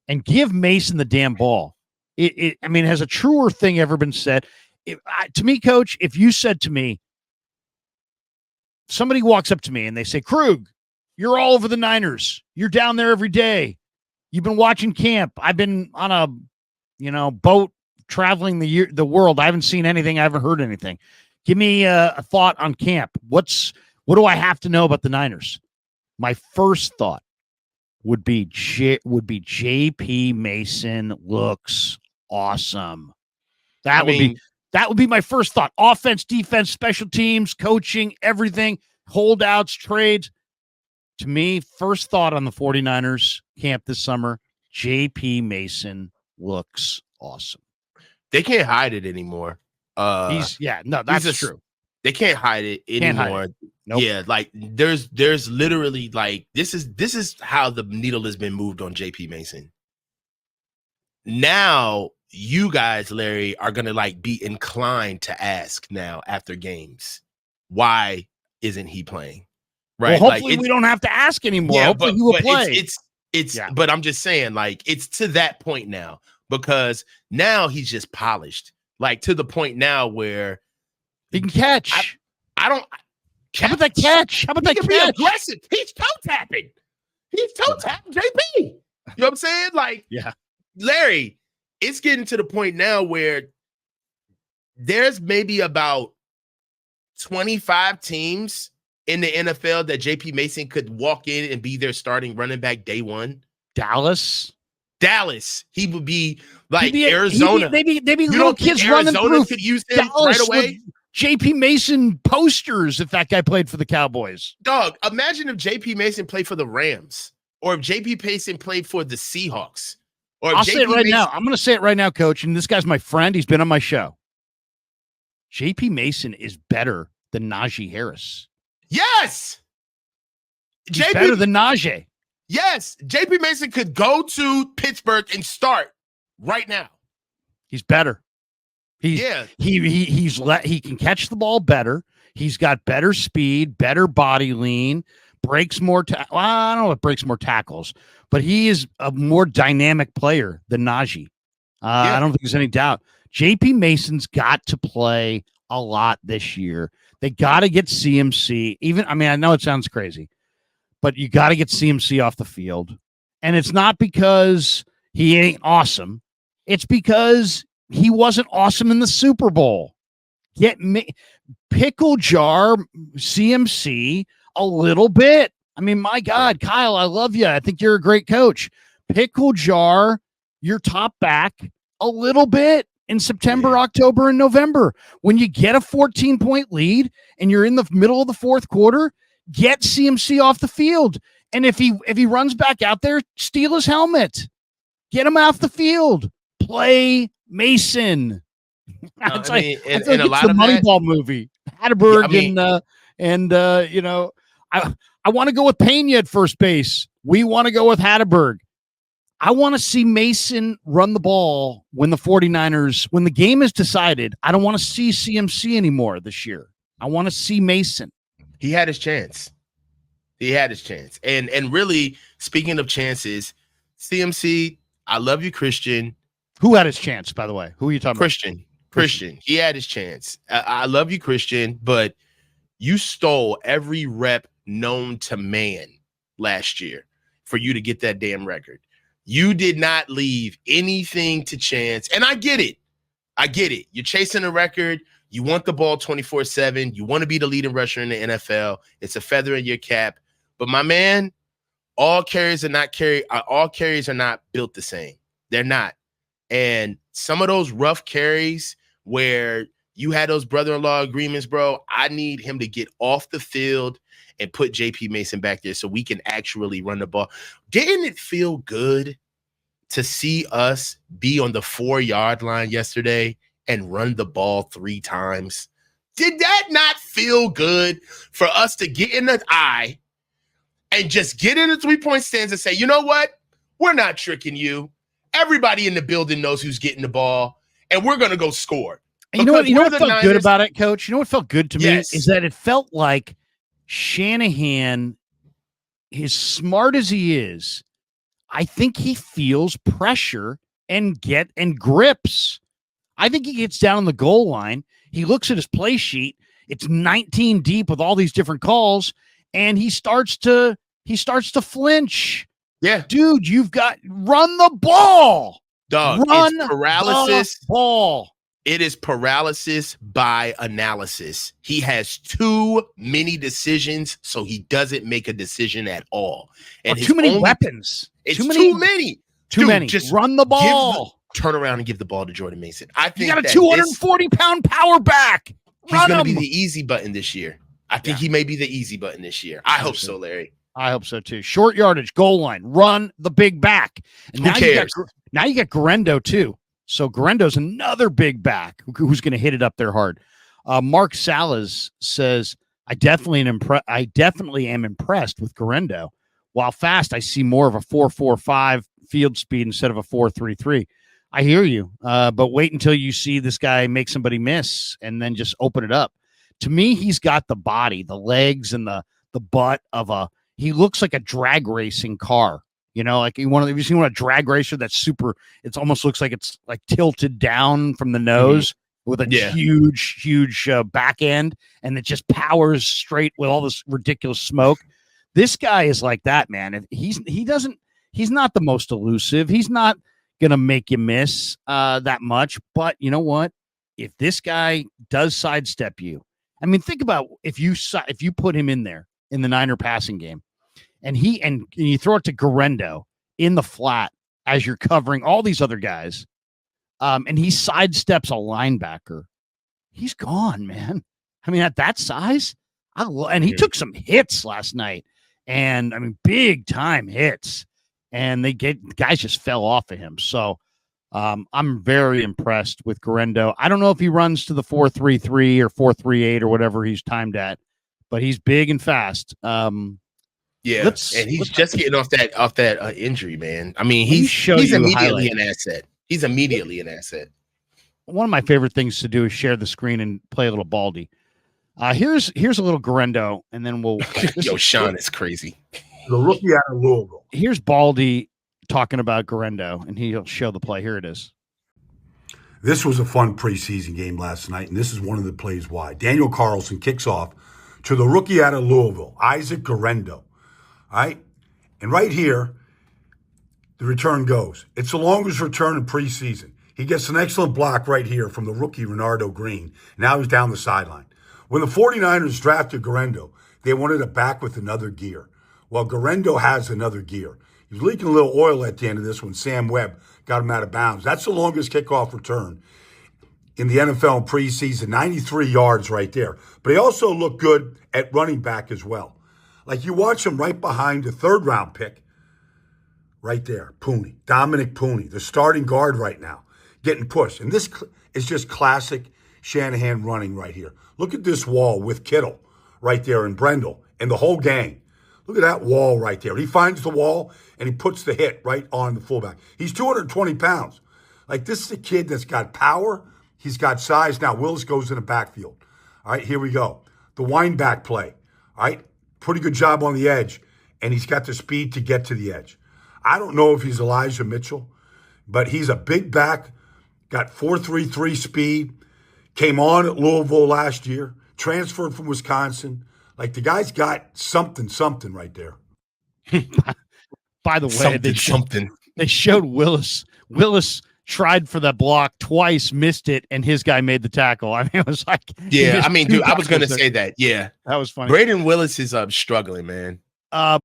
and give Mason the damn ball. I mean, has a truer thing ever been said? To me, Coach, if you said to me, somebody walks up to me and they say, Krug, you're all over the Niners. You're down there every day. You've been watching camp. I've been on a, boat traveling the world. I haven't seen anything. I haven't heard anything. Give me a thought on camp. What do I have to know about the Niners? My first thought would be JP Mason looks awesome. That would be my first thought. Offense, defense, special teams, coaching, everything, holdouts, trades. To me, first thought on the 49ers camp this summer, JP Mason looks awesome. They can't hide it anymore. That's true. They can't hide it anymore. Nope. Yeah, like there's literally like this is how the needle has been moved on JP Mason. Now you guys, Larry, are gonna like be inclined to ask now after games, why isn't he playing? Right. Well, hopefully we don't have to ask anymore. Yeah, hopefully he will play. But I'm just saying, like, it's to that point now because now he's just polished, like to the point now where he can catch. I don't. How about that catch? How about that catch? Be aggressive. He's toe tapping. JP. You know what I'm saying? Like, yeah, Larry, it's getting to the point now where there's maybe about 25 teams in the NFL that JP Mason could walk in and be their starting running back day one. Dallas. He would be like Arizona. Maybe little kids running through. Could use him Dallas right away. JP Mason posters if that guy played for the Cowboys. Dog, imagine if JP Mason played for the Rams or if JP Mason played for the Seahawks. Or I'll say it right now. I'm going to say it right now, Coach, and this guy's my friend. He's been on my show. JP Mason is better than Najee Harris. Yes. He's better than Najee. Yes. JP Mason could go to Pittsburgh and start right now. He's better. He can catch the ball better. He's got better speed, better body lean, breaks more. I don't know if breaks more tackles, but he is a more dynamic player than Najee. I don't think there's any doubt. JP Mason's got to play a lot this year. They got to get CMC. I know it sounds crazy, but you got to get CMC off the field. And it's not because he ain't awesome. It's because he wasn't awesome in the Super Bowl. Pickle jar CMC a little bit. I mean, my God, Kyle, I love you. I think you're a great coach. Pickle jar your top back a little bit in September, October, and November. When you get a 14-point lead and you're in the middle of the fourth quarter, get CMC off the field. And if he runs back out there, steal his helmet. Get him off the field. Play Mason. It's like a lot of Moneyball movie. Hatterberg I want to go with Pena at first base. We want to go with Hatterberg. I want to see Mason run the ball when the game is decided. I don't want to see CMC anymore this year. I want to see Mason. He had his chance. And really, speaking of chances, CMC, I love you, Christian. Who had his chance, by the way? Who are you talking about? Christian. He had his chance. I love you, Christian, but you stole every rep known to man last year for you to get that damn record. You did not leave anything to chance. And I get it. You're chasing a record. You want the ball 24/7. You want to be the leading rusher in the NFL. It's a feather in your cap. But my man, all carries are not built the same. They're not. And some of those rough carries where you had those brother-in-law agreements, bro, I need him to get off the field and put JP Mason back there so we can actually run the ball. Didn't it feel good to see us be on the 4-yard line yesterday and run the ball 3 times? Did that not feel good for us to get in the eye and just get in the 3-point stance and say, you know what? We're not tricking you. Everybody in the building knows who's getting the ball, and we're going to go score. You know what felt good about it, Coach? You know what felt good to me is that it felt like Shanahan, as smart as he is, I think he feels pressure and grips. I think he gets down on the goal line. He looks at his play sheet. It's 19 deep with all these different calls, and he starts to flinch. Yeah. Dude, you've got run the ball. Dog, Run it's paralysis. the ball. It is paralysis by analysis. He has too many decisions, so he doesn't make a decision at all. And too many weapons. It's too many. Too many. Just run the ball. Turn around and give the ball to Jordan Mason. I think you got a 240-pound power back. He's going to be the easy button this year. I think he may be the easy button this year. I hope so, Larry. I hope so too. Short yardage, goal line, run the big back. And Who cares? Now you got Guerendo too. So Guerendo's another big back who's going to hit it up there hard. Mark Salas says, I definitely am impressed with Guerendo. While fast, I see more of a 4.45 field speed instead of a 4.33. I hear you, but wait until you see this guy make somebody miss and then just open it up. To me, he's got the body, the legs, and the butt of he looks like a drag racing car. You know, like have you seen a drag racer that's super? It almost looks like it's like tilted down from the nose with a huge back end, and it just powers straight with all this ridiculous smoke. This guy is like that, man. And he's not the most elusive. He's not gonna make you miss that much. But you know what? If this guy does sidestep you, I mean, think about if you put him in there in the Niner passing game. And you throw it to Guerendo in the flat as you're covering all these other guys, and he sidesteps a linebacker. He's gone, man. I mean, at that size, and he took some hits last night, and I mean, big time hits, and guys just fell off of him. So I'm very impressed with Guerendo. I don't know if he runs to the 4.33 or 4.38 or whatever he's timed at, but he's big and fast. Yeah, and he's just getting off that injury, man. I mean, he's immediately an asset. He's immediately an asset. One of my favorite things to do is share the screen and play a little Baldy. Here's a little Guerendo, and then we'll. Sean is crazy. The rookie out of Louisville. Here's Baldy talking about Guerendo, and he'll show the play. Here it is. This was a fun preseason game last night, and this is one of the plays why. Daniel Carlson kicks off to the rookie out of Louisville, Isaac Guerendo. All right, and right here, the return goes. It's the longest return in preseason. He gets an excellent block right here from the rookie Renardo Green. Now he's down the sideline. When the 49ers drafted Guerendo, they wanted a back with another gear. Well, Guerendo has another gear. He's leaking a little oil at the end of this when Sam Webb got him out of bounds. That's the longest kickoff return in the NFL in preseason, 93 yards right there. But he also looked good at running back as well. Like you watch him right behind the third-round pick, right there, Pooney, Dominic Pooney, the starting guard right now, getting pushed. And this is just classic Shanahan running right here. Look at this wall with Kittle right there and Brendel and the whole gang. Look at that wall right there. He finds the wall and he puts the hit right on the fullback. He's 220 pounds. Like this is a kid that's got power. He's got size. Now Willis goes in the backfield. All right, here we go. The wind back play. All right. Pretty good job on the edge, and he's got the speed to get to the edge. I don't know if he's Elijah Mitchell, but he's a big back, got 4.33 speed, came on at Louisville last year, transferred from Wisconsin. Like the guy's got something right there. By the way, they showed Willis. Willis tried for the block twice, missed it, and his guy made the tackle. I mean, it was like, yeah. I mean, dude, I was going to say that. Yeah, that was funny. Braden Willis is struggling, man.